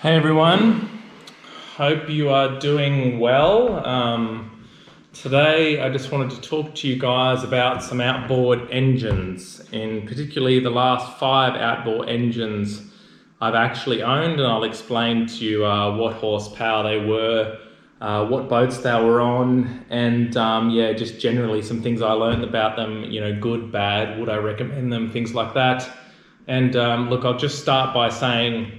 Hey everyone, hope you are doing well. Today I just wanted to talk to you guys about some outboard engines, and particularly the last 5 outboard engines I've actually owned, and I'll explain to you what horsepower they were, what boats they were on, and just generally some things I learned about them, good, bad, would I recommend them, things like that. And look, I'll just start by saying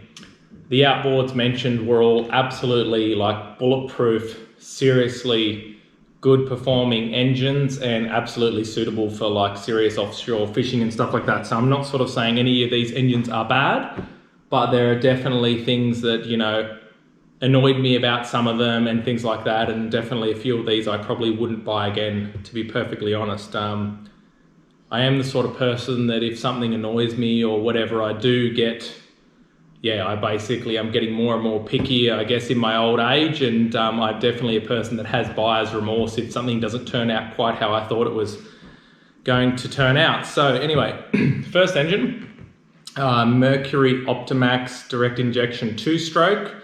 the outboards mentioned were all absolutely like bulletproof, seriously good performing engines and absolutely suitable for like serious offshore fishing and stuff like that. So I'm not sort of saying any of these engines are bad, but there are definitely things that, annoyed me about some of them and things like that. And definitely a few of these I probably wouldn't buy again, to be perfectly honest. I am the sort of person that if something annoys me or whatever, I do get, I'm getting more and more picky, I guess, in my old age, and I'm definitely a person that has buyer's remorse if something doesn't turn out quite how I thought it was going to turn out. So anyway, first engine, Mercury Optimax direct injection 2-stroke.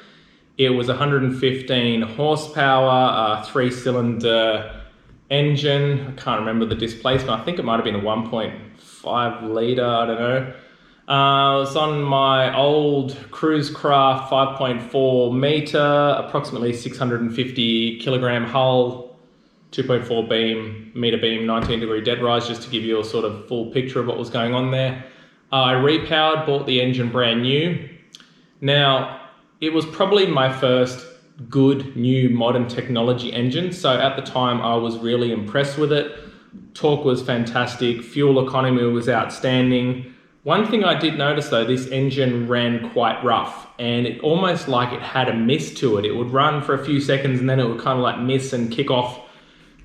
It was 115 horsepower, 3-cylinder engine. I can't remember the displacement. I think it might have been a 1.5 litre, I don't know. It's on my old cruise craft 5.4 meter, approximately 650 kilogram hull, 2.4 meter beam, 19-degree dead rise, just to give you a sort of full picture of what was going on there. I repowered, bought the engine brand new. Now, it was probably my first good new modern technology engine. So at the time I was really impressed with it. Torque was fantastic. Fuel economy was outstanding. One thing I did notice though, this engine ran quite rough, and it almost like it had a miss to it. It would run for a few seconds and then it would kind of like miss and kick off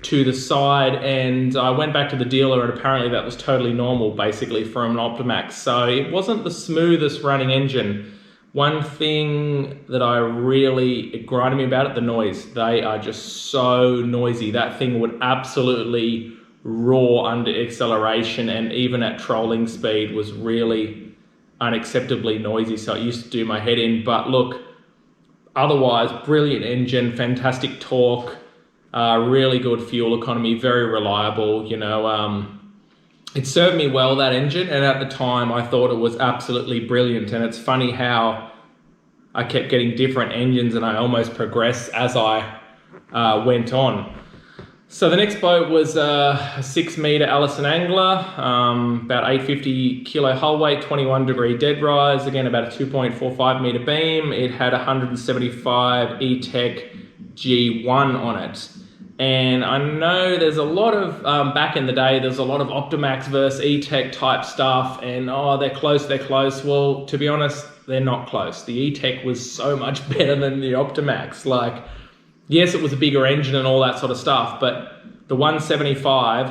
to the side. And I went back to the dealer and apparently that was totally normal basically from an Optimax. So it wasn't the smoothest running engine. One thing that it grinded me about it, the noise. They are just so noisy. That thing would absolutely roar under acceleration, and even at trolling speed was really unacceptably noisy. So it used to do my head in. But look, otherwise, brilliant engine, fantastic torque, really good fuel economy, very reliable. It served me well, that engine, and at the time I thought it was absolutely brilliant. And it's funny how I kept getting different engines and I almost progressed as I went on. So the next boat was a 6 meter Allison Angler, about 850 kilo hull weight, 21-degree dead rise, again about a 2.45 meter beam. It had 175 E-Tech G1 on it. And I know there's a lot of, back in the day, there's a lot of Optimax versus E-Tech type stuff, and they're close. Well, to be honest, they're not close. The E-Tech was so much better than the Optimax. Like, yes, it was a bigger engine and all that sort of stuff, but the 175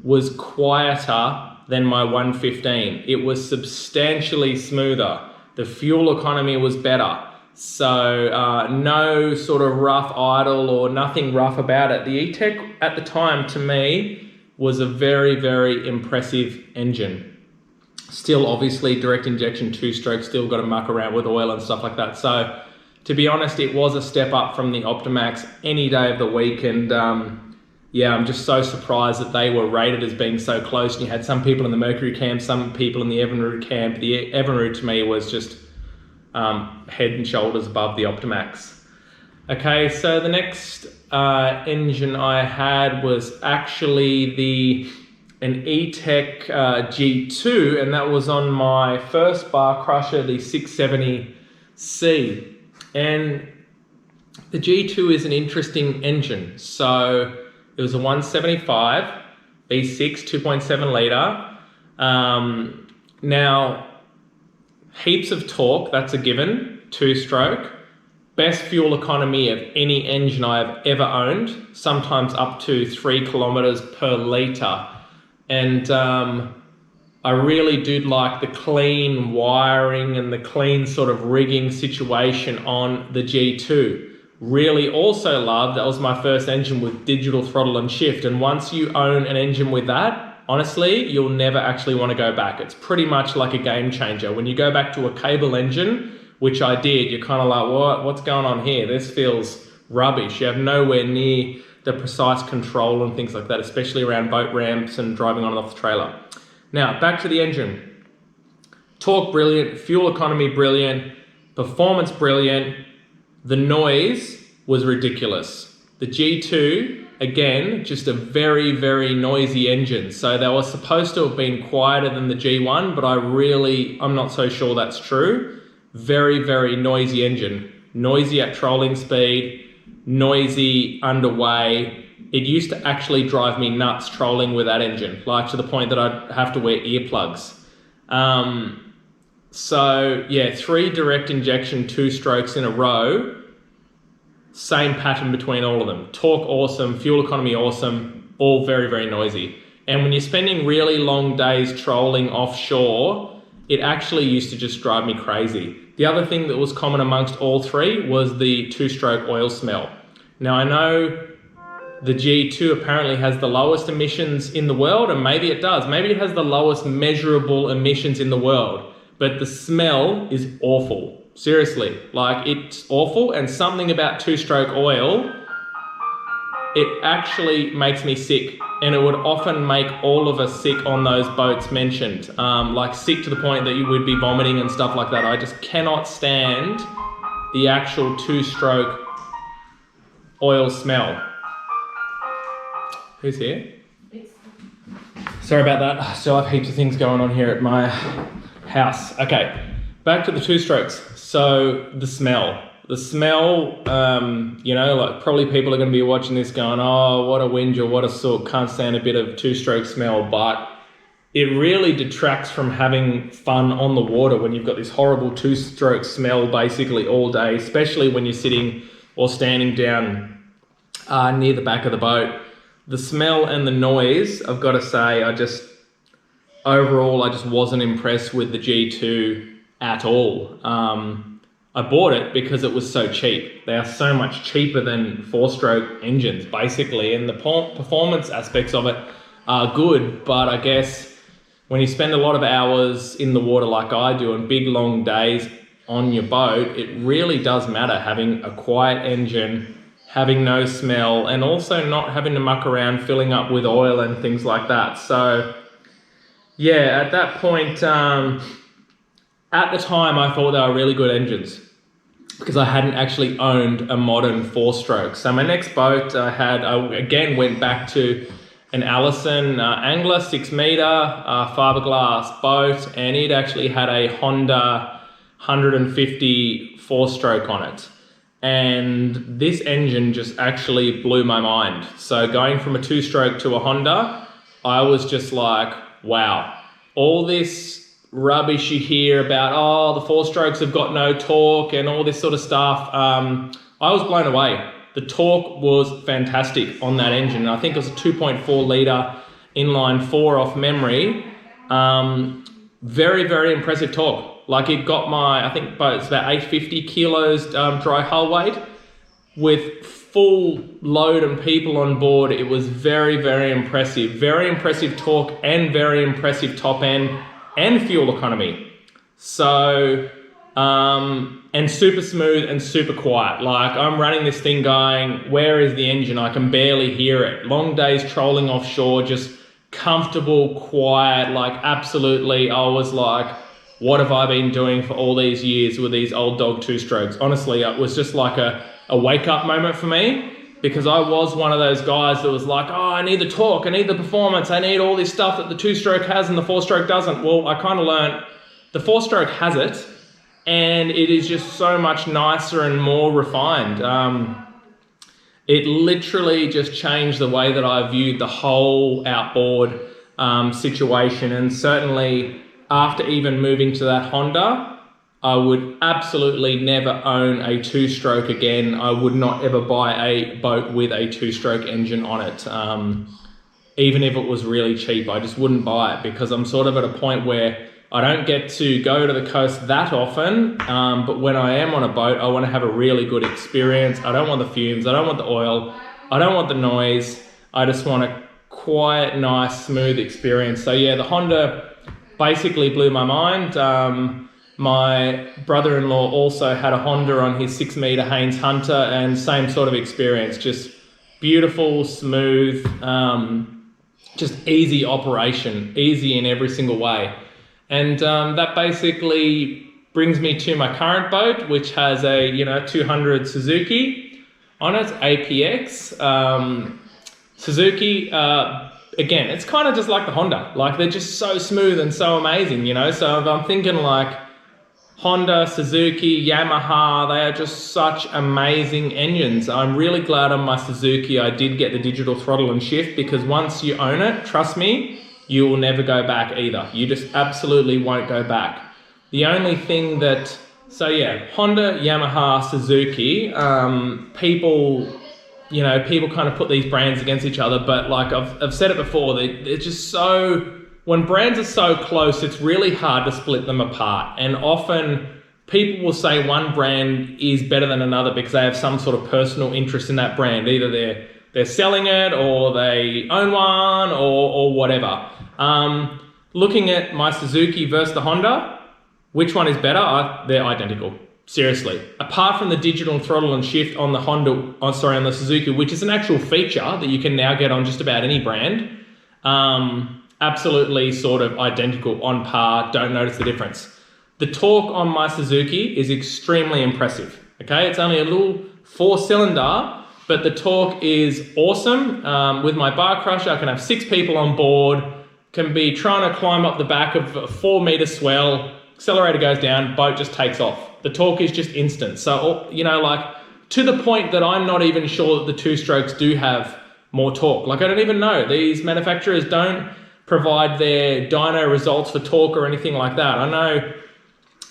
was quieter than my 115. It was substantially smoother. The fuel economy was better. So no sort of rough idle or nothing rough about it. The E-Tech at the time, to me, was a very, very impressive engine. Still, obviously, direct injection 2-stroke, still got to muck around with oil and stuff like that. So to be honest, it was a step up from the Optimax any day of the week. And I'm just so surprised that they were rated as being so close. And you had some people in the Mercury camp, some people in the Evinrude camp. The Evinrude to me was just head and shoulders above the Optimax. Okay, so the next engine I had was actually an E-Tech G2, and that was on my first bar crusher, the 670C. And the G2 is an interesting engine. So it was a 175 V6, 2.7 litre. Now, heaps of torque, that's a given, 2-stroke. Best fuel economy of any engine I've ever owned, sometimes up to 3 kilometers per litre. And I really did like the clean wiring and the clean sort of rigging situation on the G2. Really also loved, that was my first engine with digital throttle and shift. And once you own an engine with that, honestly, you'll never actually want to go back. It's pretty much like a game changer. When you go back to a cable engine which I did, you're kind of like, what's going on here? This feels rubbish. You have nowhere near the precise control and things like that, especially around boat ramps and driving on and off the trailer. Now, back to the engine. Torque brilliant, fuel economy brilliant, performance brilliant. The noise was ridiculous. The G2, again, just a very, very noisy engine. So they were supposed to have been quieter than the G1, but I'm not so sure that's true. Very, very noisy engine. Noisy at trolling speed, noisy underway. It used to actually drive me nuts trolling with that engine, like to the point that I'd have to wear earplugs. So yeah, 3 direct injection 2-strokes in a row, same pattern between all of them. Torque awesome, fuel economy awesome, all very, very noisy. And when you're spending really long days trolling offshore, it actually used to just drive me crazy. The other thing that was common amongst all 3 was the 2-stroke oil smell. Now I know the G2 apparently has the lowest emissions in the world, and maybe it does. Maybe it has the lowest measurable emissions in the world. But the smell is awful. Seriously, like it's awful, and something about 2-stroke oil, it actually makes me sick, and it would often make all of us sick on those boats mentioned. Like sick to the point that you would be vomiting and stuff like that. I just cannot stand the actual 2-stroke oil smell. Who's here? Sorry about that. I still have heaps of things going on here at my house. Okay, back to the 2-strokes. So the smell, like probably people are going to be watching this going, oh, what a whinge or what a sook, can't stand a bit of 2-stroke smell, but it really detracts from having fun on the water when you've got this horrible 2-stroke smell basically all day, especially when you're sitting or standing down near the back of the boat. The smell and the noise, I've got to say, overall, I just wasn't impressed with the G2 at all. I bought it because it was so cheap. They are so much cheaper than 4-stroke engines, basically, and the performance aspects of it are good, but I guess when you spend a lot of hours in the water like I do and big long days on your boat, it really does matter having a quiet engine, having no smell, and also not having to muck around filling up with oil and things like that. So yeah, at that point, at the time I thought they were really good engines because I hadn't actually owned a modern 4-stroke. So my next boat I again went back to an Allison Angler 6-meter fiberglass boat, and it actually had a Honda 150 4-stroke on it. And this engine just actually blew my mind. So going from a 2-stroke to a Honda, I was just like, wow, all this rubbish you hear about, oh, the 4-strokes have got no torque and all this sort of stuff. I was blown away. The torque was fantastic on that engine. I think it was a 2.4 litre inline 4 off memory. Very, very impressive torque. Like it got I think it's about 850 kilos dry hull weight. With full load and people on board, it was very, very impressive. Very impressive torque and very impressive top end and fuel economy. So, and super smooth and super quiet. Like I'm running this thing going, where is the engine? I can barely hear it. Long days trolling offshore, just comfortable, quiet, like absolutely. I was like, what have I been doing for all these years with these old dog 2-strokes? Honestly, it was just like a wake-up moment for me, because I was one of those guys that was like, oh, I need the torque, I need the performance, I need all this stuff that the 2-stroke has and the 4-stroke doesn't. Well, I kind of learned the 4-stroke has it, and it is just so much nicer and more refined. It literally just changed the way that I viewed the whole outboard situation, and certainly after even moving to that Honda, I would absolutely never own a 2-stroke again. I would not ever buy a boat with a 2-stroke engine on it. Even if it was really cheap, I just wouldn't buy it, because I'm sort of at a point where I don't get to go to the coast that often, but when I am on a boat, I want to have a really good experience. I don't want the fumes, I don't want the oil, I don't want the noise. I just want a quiet, nice, smooth experience. So yeah, the Honda basically blew my mind. My brother-in-law also had a Honda on his 6-meter Haynes Hunter, and same sort of experience, just beautiful, smooth, just easy operation, easy in every single way. And that basically brings me to my current boat, which has a 200 Suzuki on it, APX. Suzuki, again, it's kind of just like the Honda. Like, they're just so smooth and so amazing, So if I'm thinking like Honda, Suzuki, Yamaha, they are just such amazing engines. I'm really glad on my Suzuki I did get the digital throttle and shift, because once you own it, trust me, you will never go back either. You just absolutely won't go back. The only thing that, Honda, Yamaha, Suzuki, people kind of put these brands against each other, but like I've said it before, they're just so, when brands are so close, it's really hard to split them apart. And often people will say one brand is better than another because they have some sort of personal interest in that brand. Either they're selling it, or they own one, or whatever. Looking at my Suzuki versus the Honda, which one is better? They're identical. Seriously. Apart from the digital throttle and shift on the on the Suzuki, which is an actual feature that you can now get on just about any brand, absolutely sort of identical, on par, don't notice the difference. The torque on my Suzuki is extremely impressive. Okay, it's only a little 4-cylinder, but the torque is awesome. With my bar crusher, I can have 6 people on board, can be trying to climb up the back of a 4-meter swell, accelerator goes down, boat just takes off. The torque is just instant. So, to the point that I'm not even sure that the 2-strokes do have more torque. Like, I don't even know. These manufacturers don't provide their dyno results for torque or anything like that. I know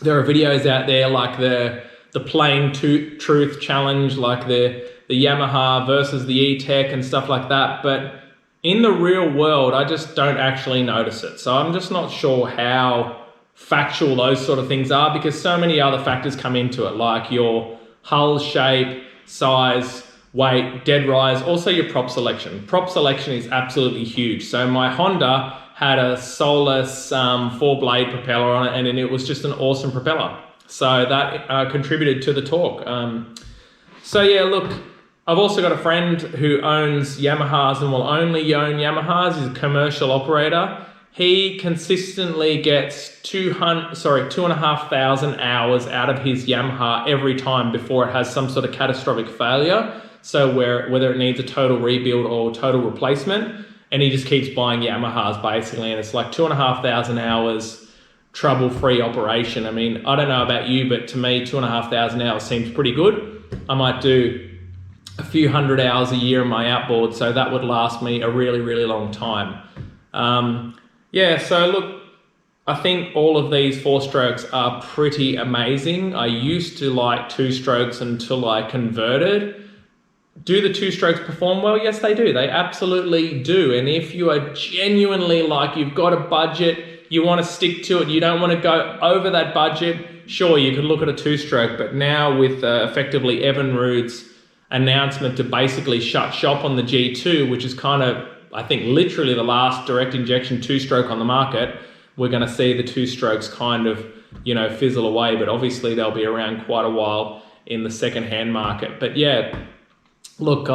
there are videos out there like the plain truth challenge, like the Yamaha versus the E-Tech and stuff like that. But in the real world, I just don't actually notice it. So I'm just not sure how factual those sort of things are, because so many other factors come into it, like your hull shape, size, weight, dead rise, also your prop selection. Prop selection is absolutely huge. So my Honda had a Solus 4-blade propeller on it, and it was just an awesome propeller. So that contributed to the torque. Look, I've also got a friend who owns Yamahas and will only own Yamahas. He's a commercial operator. He consistently gets 2,500 hours out of his Yamaha every time before it has some sort of catastrophic failure. So whether it needs a total rebuild or total replacement, and he just keeps buying Yamahas basically, and it's like 2,500 hours trouble-free operation. I mean, I don't know about you, but to me, 2,500 hours seems pretty good. I might do a few hundred hours a year in my outboard, so that would last me a really, really long time. So look, I think all of these 4-strokes are pretty amazing. I used to like 2-strokes until I converted. Do the 2-strokes perform well? Yes, they do. They absolutely do. And if you are genuinely like, you've got a budget, you want to stick to it, you don't want to go over that budget, sure, you could look at a 2-stroke. But now with effectively Evinrude's announcement to basically shut shop on the G2, which is kind of, I think, literally the last direct injection 2-stroke on the market, we're going to see the 2-strokes kind of, fizzle away. But obviously they'll be around quite a while in the second-hand market. But yeah, look,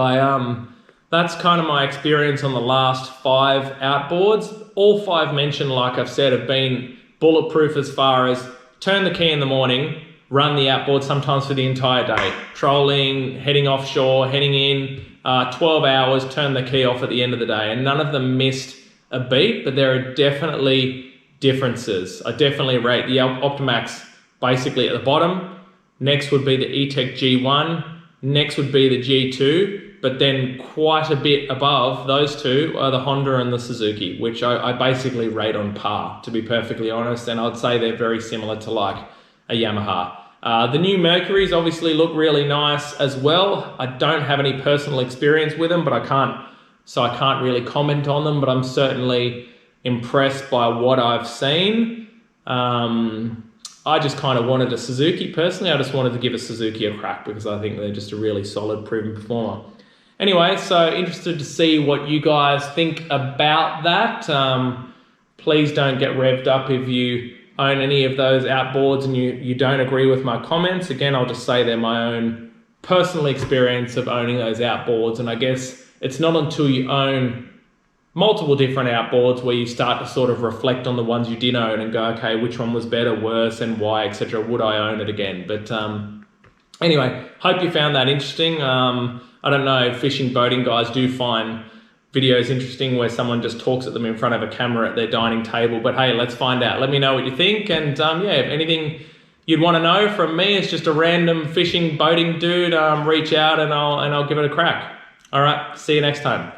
that's kind of my experience on the last 5 outboards. All 5 mentioned, like I've said, have been bulletproof as far as turn the key in the morning, run the outboard sometimes for the entire day. Trolling, heading offshore, heading in, 12 hours, turn the key off at the end of the day. And none of them missed a beat, but there are definitely differences. I definitely rate the Optimax basically at the bottom. Next would be the E-Tech G1. Next would be the G2. But then quite a bit above those two are the Honda and the Suzuki, which I basically rate on par, to be perfectly honest. And I'd say they're very similar to like a Yamaha. The new Mercuries obviously look really nice as well. I don't have any personal experience with them, but I can't really comment on them, but I'm certainly impressed by what I've seen. I just kind of wanted a Suzuki personally. I just wanted to give a Suzuki a crack because I think they're just a really solid, proven performer. Anyway, so interested to see what you guys think about that. Please don't get revved up if you own any of those outboards and you don't agree with my comments, again, I'll just say they're my own personal experience of owning those outboards. And I guess it's not until you own multiple different outboards where you start to sort of reflect on the ones you did own and go, okay, which one was better, worse, and why, etc. Would I own it again? But anyway, hope you found that interesting. I don't know if fishing, boating guys do find videos interesting where someone just talks at them in front of a camera at their dining table, but hey, let's find out. Let me know what you think, and yeah, if anything you'd want to know from me, it's just a random fishing, boating dude, reach out and I'll give it a crack. All right, see you next time.